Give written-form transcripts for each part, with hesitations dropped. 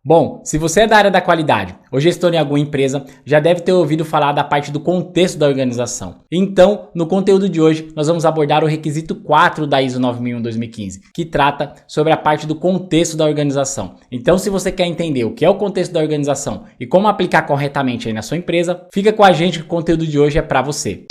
Bom, se você é da área da qualidade ou gestor em alguma empresa, já deve ter ouvido falar da parte do contexto da organização. Então, no conteúdo de hoje, nós vamos abordar o requisito 4 da ISO 9001-2015, que trata sobre a parte do contexto da organização. Então, se você quer entender o que é o contexto da organização e como aplicar corretamente aí na sua empresa, fica com a gente que o conteúdo de hoje é para você.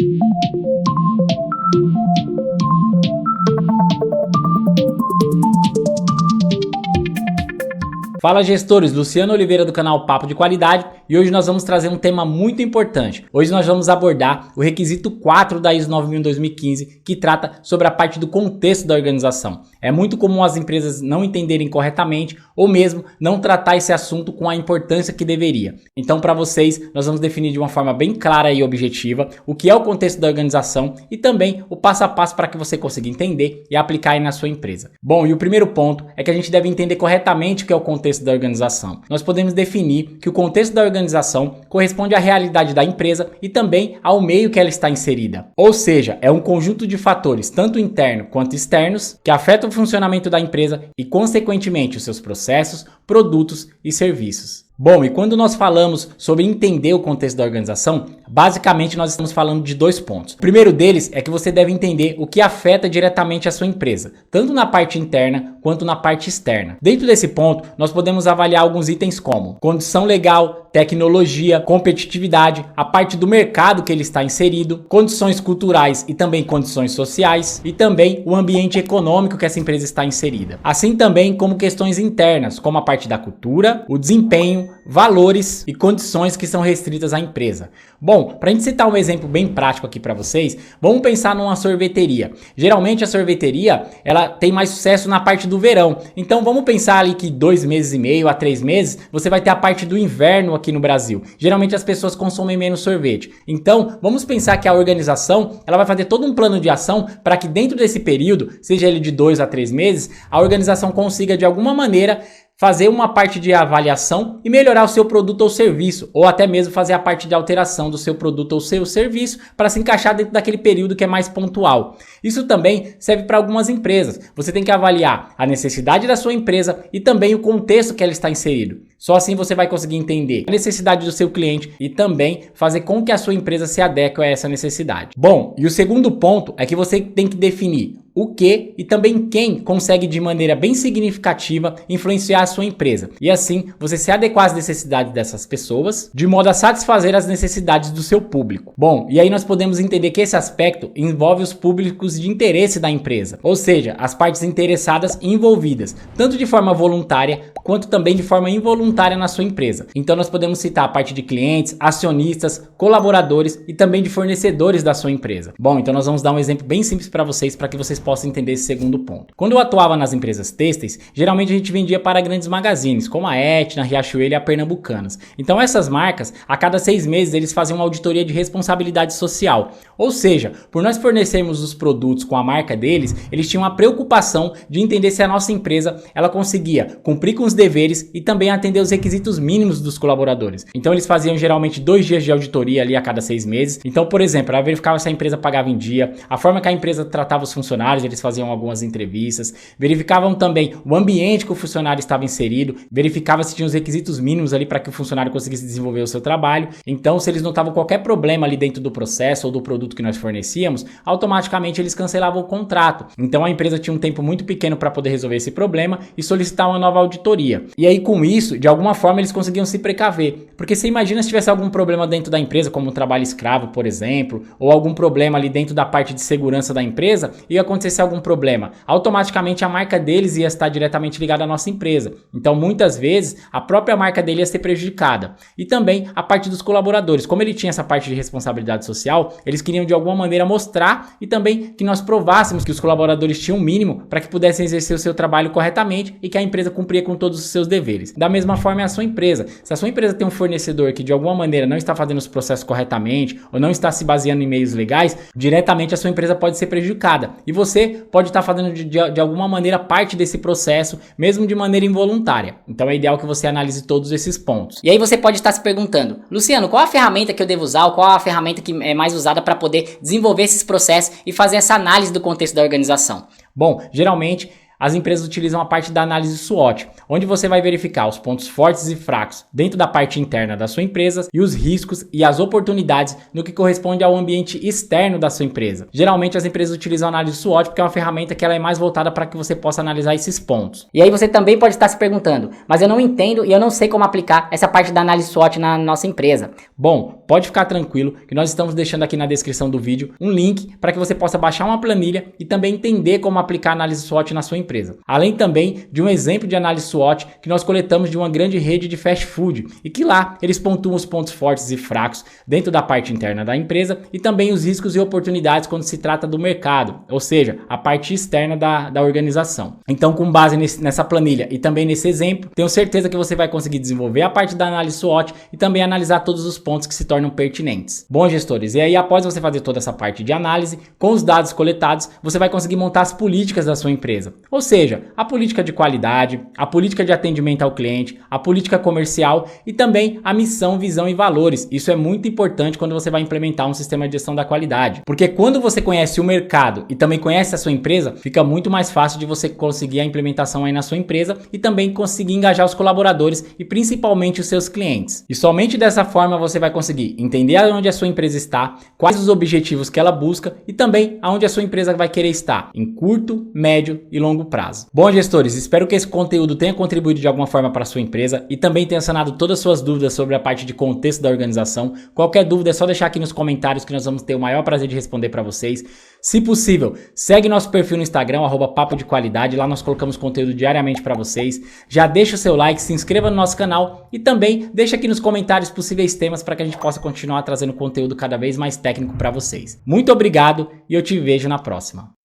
Fala gestores, Luciano Oliveira do canal Papo de Qualidade e hoje nós vamos trazer um tema muito importante. Hoje nós vamos abordar o requisito 4 da ISO 9001-2015 que trata sobre a parte do contexto da organização. É muito comum as empresas não entenderem corretamente ou mesmo não tratar esse assunto com a importância que deveria. Então para vocês nós vamos definir de uma forma bem clara e objetiva o que é o contexto da organização e também o passo a passo para que você consiga entender e aplicar aí na sua empresa. Bom, e o primeiro ponto é que a gente deve entender corretamente o que é o contexto da organização. Nós podemos definir que o contexto da organização corresponde à realidade da empresa e também ao meio que ela está inserida. Ou seja, é um conjunto de fatores, tanto internos quanto externos, que afetam o funcionamento da empresa e, consequentemente, os seus processos, produtos e serviços. Bom, e quando nós falamos sobre entender o contexto da organização, basicamente nós estamos falando de dois pontos. O primeiro deles é que você deve entender o que afeta diretamente a sua empresa, tanto na parte interna quanto na parte externa. Dentro desse ponto, nós podemos avaliar alguns itens como condição legal, tecnologia, competitividade, a parte do mercado que ele está inserido, condições culturais e também condições sociais e também o ambiente econômico que essa empresa está inserida. Assim também como questões internas, como a parte da cultura, o desempenho, valores e condições que são restritas à empresa. Bom, para a gente citar um exemplo bem prático aqui para vocês, vamos pensar numa sorveteria. Geralmente a sorveteria ela tem mais sucesso na parte do verão. Então vamos pensar ali que 2 meses e meio a 3 meses você vai ter a parte do inverno aqui no Brasil. Geralmente as pessoas consomem menos sorvete. Então vamos pensar que a organização ela vai fazer todo um plano de ação para que dentro desse período, seja ele de 2 a 3 meses, a organização consiga de alguma maneira fazer uma parte de avaliação e melhorar o seu produto ou serviço, ou até mesmo fazer a parte de alteração do seu produto ou seu serviço para se encaixar dentro daquele período que é mais pontual. Isso também serve para algumas empresas. Você tem que avaliar a necessidade da sua empresa e também o contexto que ela está inserido. Só assim você vai conseguir entender a necessidade do seu cliente e também fazer com que a sua empresa se adeque a essa necessidade. Bom, e o segundo ponto é que você tem que definir o que e também quem consegue de maneira bem significativa influenciar a sua empresa. E assim, você se adequar às necessidades dessas pessoas, de modo a satisfazer as necessidades do seu público. Bom, e aí nós podemos entender que esse aspecto envolve os públicos de interesse da empresa, ou seja, as partes interessadas e envolvidas, tanto de forma voluntária quanto também de forma involuntária na sua empresa. Então nós podemos citar a parte de clientes, acionistas, colaboradores e também de fornecedores da sua empresa. Bom, então nós vamos dar um exemplo bem simples para vocês possam entender esse segundo ponto. Quando eu atuava nas empresas têxteis, geralmente a gente vendia para grandes magazines, como a Etna, a Riachuelo e a Pernambucanas. Então essas marcas, a cada 6 meses, eles faziam uma auditoria de responsabilidade social. Ou seja, por nós fornecermos os produtos com a marca deles, eles tinham a preocupação de entender se a nossa empresa ela conseguia cumprir com os deveres e também atender os requisitos mínimos dos colaboradores. Então eles faziam geralmente 2 dias de auditoria ali a cada 6 meses. Então, por exemplo, ela verificava se a empresa pagava em dia, a forma que a empresa tratava os funcionários, eles faziam algumas entrevistas, verificavam também o ambiente que o funcionário estava inserido, verificava se tinha os requisitos mínimos ali para que o funcionário conseguisse desenvolver o seu trabalho. Então, se eles notavam qualquer problema ali dentro do processo ou do produto que nós fornecíamos, automaticamente eles cancelavam o contrato. Então, a empresa tinha um tempo muito pequeno para poder resolver esse problema e solicitar uma nova auditoria. E aí, com isso, de alguma forma, eles conseguiam se precaver. Porque você imagina se tivesse algum problema dentro da empresa, como um trabalho escravo, por exemplo, ou algum problema ali dentro da parte de segurança da empresa, e acontecesse algum problema, automaticamente a marca deles ia estar diretamente ligada à nossa empresa. Então muitas vezes a própria marca dele ia ser prejudicada. E também a parte dos colaboradores, como ele tinha essa parte de responsabilidade social, eles queriam de alguma maneira mostrar e também que nós provássemos que os colaboradores tinham um mínimo para que pudessem exercer o seu trabalho corretamente e que a empresa cumpria com todos os seus deveres. Da mesma forma é a sua empresa. Se a sua empresa tem um fornecedor que de alguma maneira não está fazendo os processos corretamente ou não está se baseando em meios legais, diretamente a sua empresa pode ser prejudicada. E você pode estar fazendo de alguma maneira parte desse processo, mesmo de maneira involuntária. Então é ideal que você analise todos esses pontos. E aí você pode estar se perguntando, Luciano, qual a ferramenta que eu devo usar, ou qual a ferramenta que é mais usada para poder desenvolver esses processos e fazer essa análise do contexto da organização? Bom, geralmente as empresas utilizam a parte da análise SWOT, onde você vai verificar os pontos fortes e fracos dentro da parte interna da sua empresa e os riscos e as oportunidades no que corresponde ao ambiente externo da sua empresa. Geralmente as empresas utilizam a análise SWOT porque é uma ferramenta que ela é mais voltada para que você possa analisar esses pontos. E aí você também pode estar se perguntando, mas eu não entendo e eu não sei como aplicar essa parte da análise SWOT na nossa empresa. Bom, pode ficar tranquilo que nós estamos deixando aqui na descrição do vídeo um link para que você possa baixar uma planilha e também entender como aplicar a análise SWOT na sua empresa. Além também de um exemplo de análise SWOT que nós coletamos de uma grande rede de fast food e que lá eles pontuam os pontos fortes e fracos dentro da parte interna da empresa e também os riscos e oportunidades quando se trata do mercado, ou seja, a parte externa da organização. Então, com base nessa planilha e também nesse exemplo, tenho certeza que você vai conseguir desenvolver a parte da análise SWOT e também analisar todos os pontos que se tornam pertinentes. Bom, gestores, e aí após você fazer toda essa parte de análise, com os dados coletados, você vai conseguir montar as políticas da sua empresa. Ou seja, a política de qualidade, a política de atendimento ao cliente, a política comercial e também a missão, visão e valores. Isso é muito importante quando você vai implementar um sistema de gestão da qualidade. Porque quando você conhece o mercado e também conhece a sua empresa, fica muito mais fácil de você conseguir a implementação aí na sua empresa e também conseguir engajar os colaboradores e principalmente os seus clientes. E somente dessa forma você vai conseguir entender onde a sua empresa está, quais os objetivos que ela busca e também aonde a sua empresa vai querer estar, em curto, médio e longo prazo. Bom, gestores, espero que esse conteúdo tenha contribuído de alguma forma para a sua empresa e também tenha sanado todas as suas dúvidas sobre a parte de contexto da organização. Qualquer dúvida é só deixar aqui nos comentários que nós vamos ter o maior prazer de responder para vocês. Se possível, segue nosso perfil no Instagram, @papo de qualidade, lá nós colocamos conteúdo diariamente para vocês. Já deixa o seu like, se inscreva no nosso canal e também deixa aqui nos comentários possíveis temas para que a gente possa continuar trazendo conteúdo cada vez mais técnico para vocês. Muito obrigado e eu te vejo na próxima.